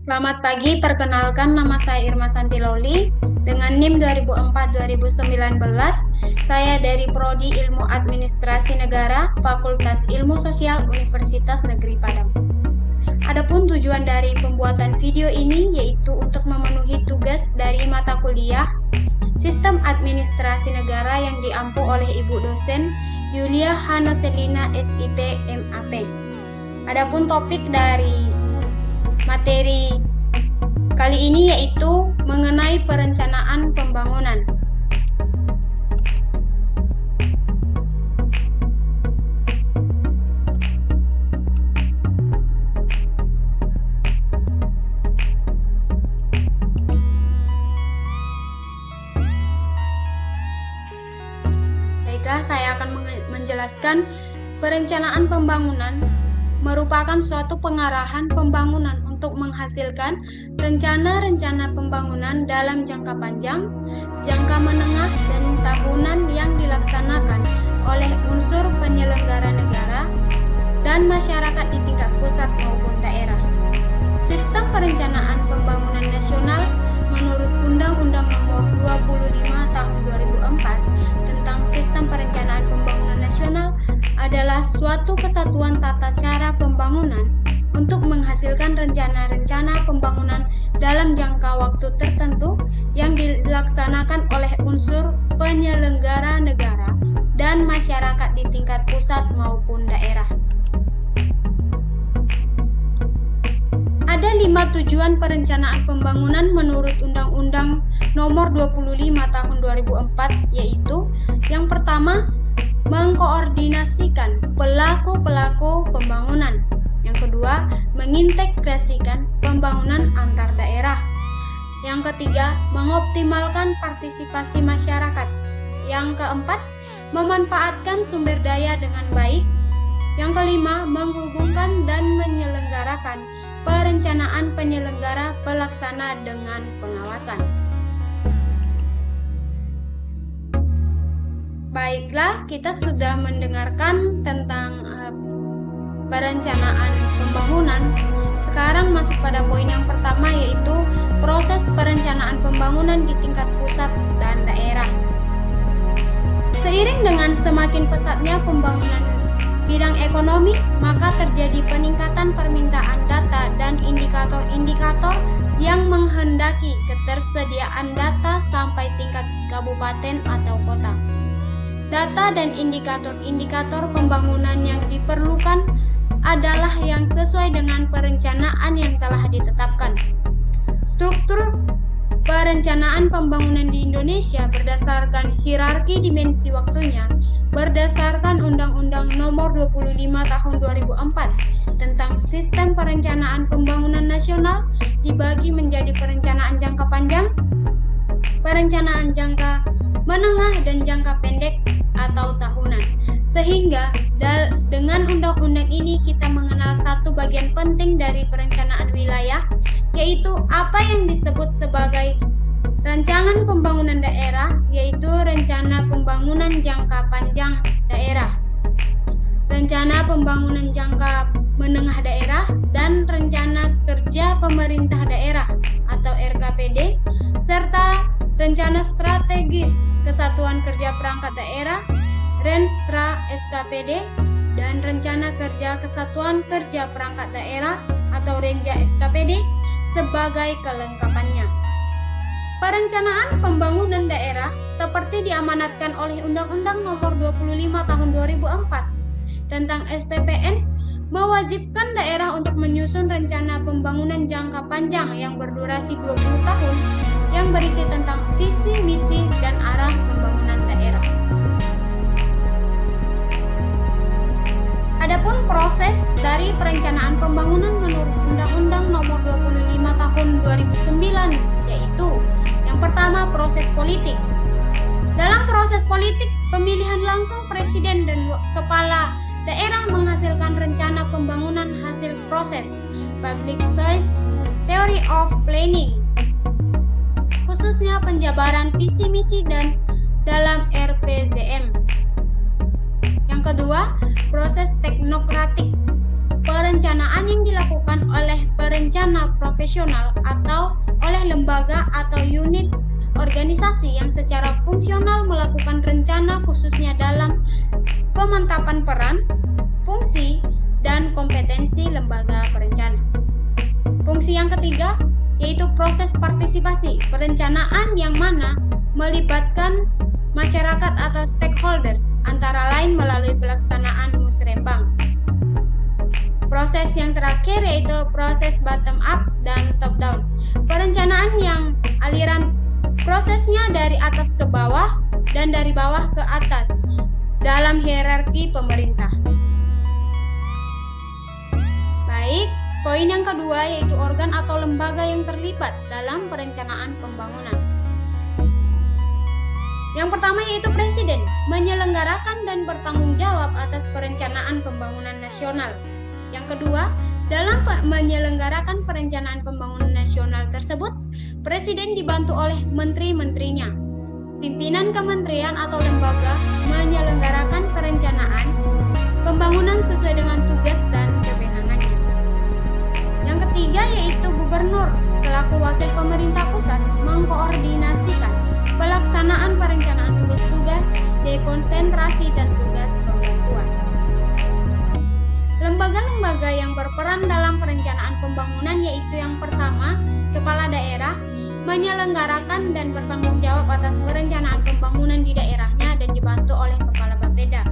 Selamat pagi, perkenalkan nama saya Irma Santiloli dengan NIM 2004-2019. Saya dari Prodi Ilmu Administrasi Negara, Fakultas Ilmu Sosial Universitas Negeri Padang. Adapun tujuan dari pembuatan video ini yaitu untuk memenuhi tugas dari mata kuliah Sistem Administrasi Negara yang diampu oleh Ibu dosen Yulia Hanoselina SIP MAP. Adapun topik dari materi kali ini yaitu mengenai perencanaan pembangunan. Baiklah, saya akan menjelaskan perencanaan pembangunan merupakan suatu pengarahan pembangunan untuk menghasilkan rencana-rencana pembangunan dalam jangka panjang, jangka menengah, dan tahunan yang dilaksanakan oleh unsur penyelenggara negara dan masyarakat di tingkat pusat maupun daerah. Sistem perencanaan pembangunan nasional menurut Undang-Undang Nomor 25 Tahun 2004 tentang Sistem Perencanaan Pembangunan Nasional adalah suatu kesatuan tata cara pembangunan untuk menghasilkan rencana-rencana pembangunan dalam jangka waktu tertentu yang dilaksanakan oleh unsur penyelenggara negara dan masyarakat di tingkat pusat maupun daerah. Ada 5 tujuan perencanaan pembangunan menurut Undang-Undang Nomor 25 Tahun 2004, yaitu yang pertama, mengkoordinasikan pelaku-pelaku pembangunan. Yang kedua, mengintegrasikan pembangunan antar daerah. Yang ketiga, mengoptimalkan partisipasi masyarakat. Yang keempat, memanfaatkan sumber daya dengan baik. Yang kelima, menghubungkan dan menyelenggarakan perencanaan penyelenggara pelaksana dengan pengawasan. Baiklah, kita sudah mendengarkan tentang perencanaan pembangunan. Sekarang masuk pada poin yang pertama, yaitu proses perencanaan pembangunan di tingkat pusat dan daerah. Seiring dengan semakin pesatnya pembangunan bidang ekonomi, maka terjadi peningkatan permintaan data dan indikator-indikator yang menghendaki ketersediaan data sampai tingkat kabupaten atau kota. Data dan indikator-indikator pembangunan yang diperlukan adalah yang sesuai dengan perencanaan yang telah ditetapkan. Struktur perencanaan pembangunan di Indonesia berdasarkan hierarki dimensi waktunya berdasarkan Undang-Undang Nomor 25 Tahun 2004 tentang Sistem Perencanaan Pembangunan Nasional dibagi menjadi perencanaan jangka panjang, perencanaan jangka menengah, dan jangka pendek atau tahunan. Sehingga dengan undang-undang ini kita mengenal satu bagian penting dari perencanaan wilayah, yaitu apa yang disebut sebagai rancangan pembangunan daerah, yaitu rencana pembangunan jangka panjang daerah, rencana pembangunan jangka menengah daerah, dan rencana kerja pemerintah daerah atau RKPD, serta rencana strategis Kesatuan Kerja Perangkat Daerah, Renstra SKPD, dan rencana kerja Kesatuan Kerja Perangkat Daerah atau Renja SKPD sebagai kelengkapannya. Perencanaan pembangunan daerah seperti diamanatkan oleh Undang-Undang Nomor 25 Tahun 2004 tentang SPPN mewajibkan daerah untuk menyusun rencana pembangunan jangka panjang yang berdurasi 20 tahun yang berisi tentang visi, misi, dan arah pembangunan daerah. Adapun proses dari perencanaan pembangunan menurut Undang-Undang Nomor 25 Tahun 2009, yaitu yang pertama, proses politik. Dalam proses politik, pemilihan langsung presiden dan kepala daerah menghasilkan rencana pembangunan hasil proses public choice theory of planning, khususnya penjabaran visi misi dan dalam RPJM. Yang kedua, proses teknokratik. perencanaan yang dilakukan oleh perencana profesional atau oleh lembaga atau unit organisasi yang secara fungsional melakukan rencana khususnya dalam pemantapan peran, fungsi, dan kompetensi lembaga perencana. Fungsi yang ketiga yaitu proses partisipasi perencanaan yang mana melibatkan masyarakat atau stakeholders, antara lain melalui pelaksanaan musrembang. Proses yang terakhir yaitu proses bottom up dan top down. Perencanaan yang aliran prosesnya dari atas ke bawah dan dari bawah ke atas dalam hierarki pemerintah. Baik, poin yang kedua yaitu organ atau lembaga yang terlibat dalam perencanaan pembangunan. Yang pertama yaitu Presiden, menyelenggarakan dan bertanggung jawab atas perencanaan pembangunan nasional. Yang kedua, dalam menyelenggarakan perencanaan pembangunan nasional tersebut, Presiden dibantu oleh menteri-menterinya. Pimpinan kementerian atau lembaga menyelenggarakan perencanaan pembangunan sesuai dengan tugas dan kewenangannya. Yang ketiga yaitu Gubernur selaku wakil pemerintah pusat mengkoordinasikan pelaksanaan perencanaan tugas-tugas, dekonsentrasi, dan tugas pembantuan. Lembaga-lembaga yang berperan dalam perencanaan pembangunan yaitu yang pertama, Kepala Daerah, menyelenggarakan dan bertanggung jawab atas perencanaan pembangunan di daerahnya dan dibantu oleh Kepala Bapeda.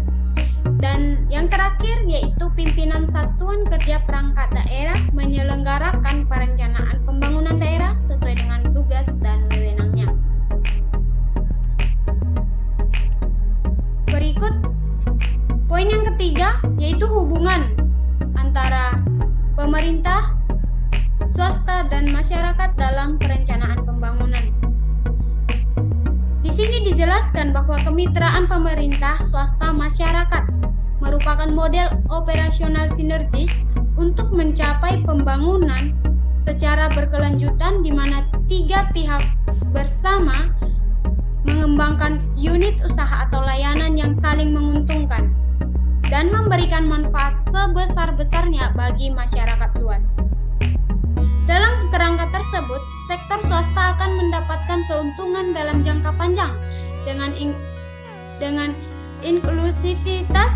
Dan yang terakhir yaitu Pimpinan Satuan Kerja Perangkat Daerah menyelenggarakan perencanaan pembangunan daerah sesuai dengan tugas dan wewenangnya. Berikut poin yang ketiga yaitu hubungan antara pemerintah, swasta, dan masyarakat dalam perencanaan pembangunan. Di sini dijelaskan bahwa kemitraan pemerintah, swasta, masyarakat merupakan model operasional sinergis untuk mencapai pembangunan secara berkelanjutan di mana tiga pihak bersama mengembangkan unit usaha atau layanan yang saling menguntungkan dan memberikan manfaat sebesar-besarnya bagi masyarakat luas. Dalam kerangka tersebut, sektor swasta akan mendapatkan keuntungan dalam jangka panjang dengan inklusivitas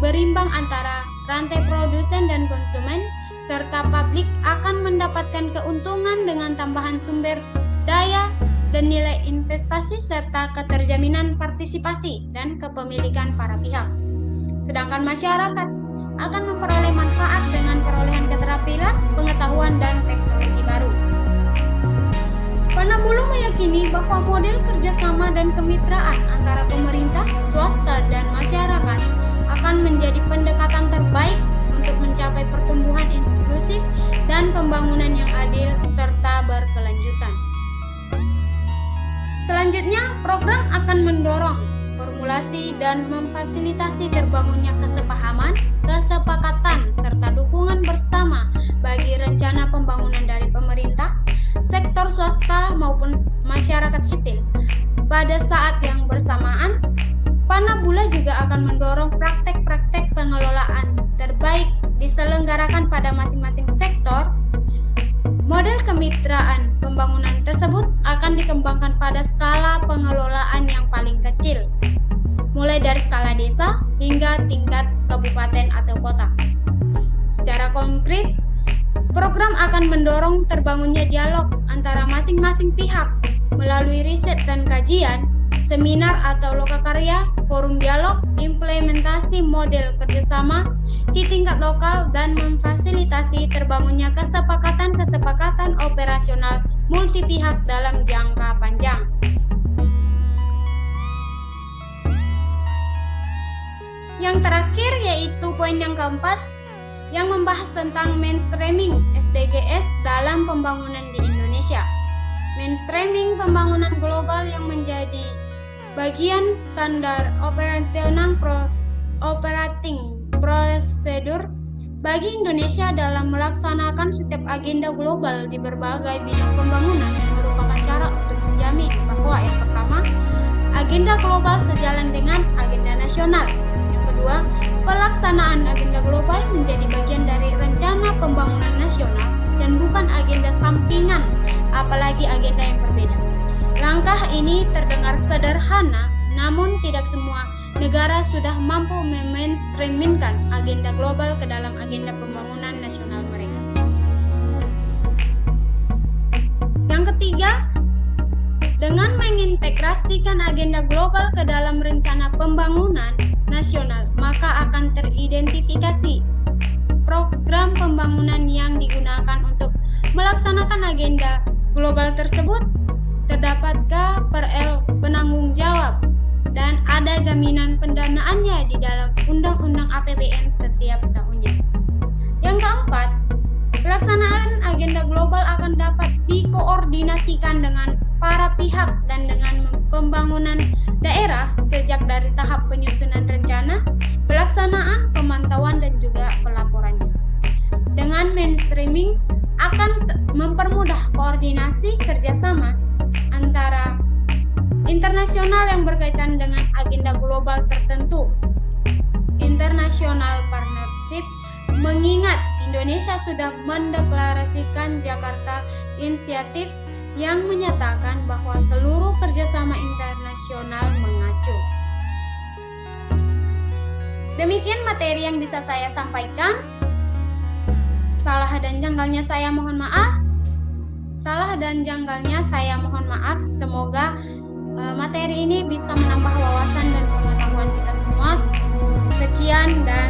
berimbang antara rantai produsen dan konsumen, serta publik akan mendapatkan keuntungan dengan tambahan sumber daya dan nilai investasi serta keterjaminan partisipasi dan kepemilikan para pihak. Sedangkan masyarakat akan memperoleh manfaat dengan perolehan keterampilan, pengetahuan, dan teknologi baru. Panabulu meyakini bahwa model kerjasama dan kemitraan antara pemerintah, swasta, dan masyarakat akan menjadi pendekatan terbaik untuk mencapai pertumbuhan inklusif dan pembangunan yang adil serta berkelanjutan. Selanjutnya, program akan mendorong formulasi dan memfasilitasi terbangunnya kesepahaman, kesepakatan, serta dukungan bersama bagi rencana pembangunan dari pemerintah, sektor swasta maupun masyarakat sipil. Pada saat yang bersamaan, Panabula juga akan mendorong praktek-praktek pengelolaan terbaik diselenggarakan pada masing-masing sektor. Model kemitraan pembangunan tersebut akan dikembangkan pada skala pengelolaan yang paling kecil, mulai dari skala desa hingga tingkat kabupaten atau kota. Secara konkret, program akan mendorong terbangunnya dialog antara masing-masing pihak melalui riset dan kajian, seminar atau lokakarya, forum dialog, implementasi model kerjasama di tingkat lokal, dan memfasilitasi terbangunnya kesepakatan-kesepakatan operasional multi pihak dalam jangka panjang. Yang terakhir yaitu poin yang keempat yang membahas tentang mainstreaming SDGs dalam pembangunan di Indonesia. Mainstreaming pembangunan global yang menjadi bagian standar operating prosedur bagi Indonesia dalam melaksanakan setiap agenda global di berbagai bidang pembangunan merupakan cara untuk menjamin bahwa yang pertama, agenda global sejalan dengan agenda nasional. Yang kedua, pelaksanaan agenda global menjadi bagian dari rencana bukan agenda sampingan, apalagi agenda yang berbeda. Langkah ini terdengar sederhana, namun tidak semua negara sudah mampu memainstreamingkan agenda global ke dalam agenda pembangunan nasional mereka. Yang ketiga, dengan mengintegrasikan agenda global ke dalam rencana pembangunan nasional, maka akan teridentifikasi program pembangunan yang digunakan untuk melaksanakan agenda global tersebut, terdapatkah penanggung jawab dan ada jaminan pendanaannya di dalam Undang-Undang APBN setiap tahunnya. Yang keempat, pelaksanaan agenda global akan dapat dikoordinasikan dengan para pihak dan dengan pembangunan daerah sejak dari tahap penyusunan rencana, pelaksanaan, pemantauan, dan juga pelaporannya. Dengan mainstreaming akan mempermudah koordinasi kerjasama antara internasional yang berkaitan dengan agenda global tertentu. International Partnership mengingat Indonesia sudah mendeklarasikan Jakarta Initiative yang menyatakan bahwa seluruh kerjasama internasional mengacu. Demikian materi yang bisa saya sampaikan. Salah dan janggalnya saya mohon maaf. Semoga materi ini bisa menambah wawasan dan pengetahuan kita semua. Sekian dan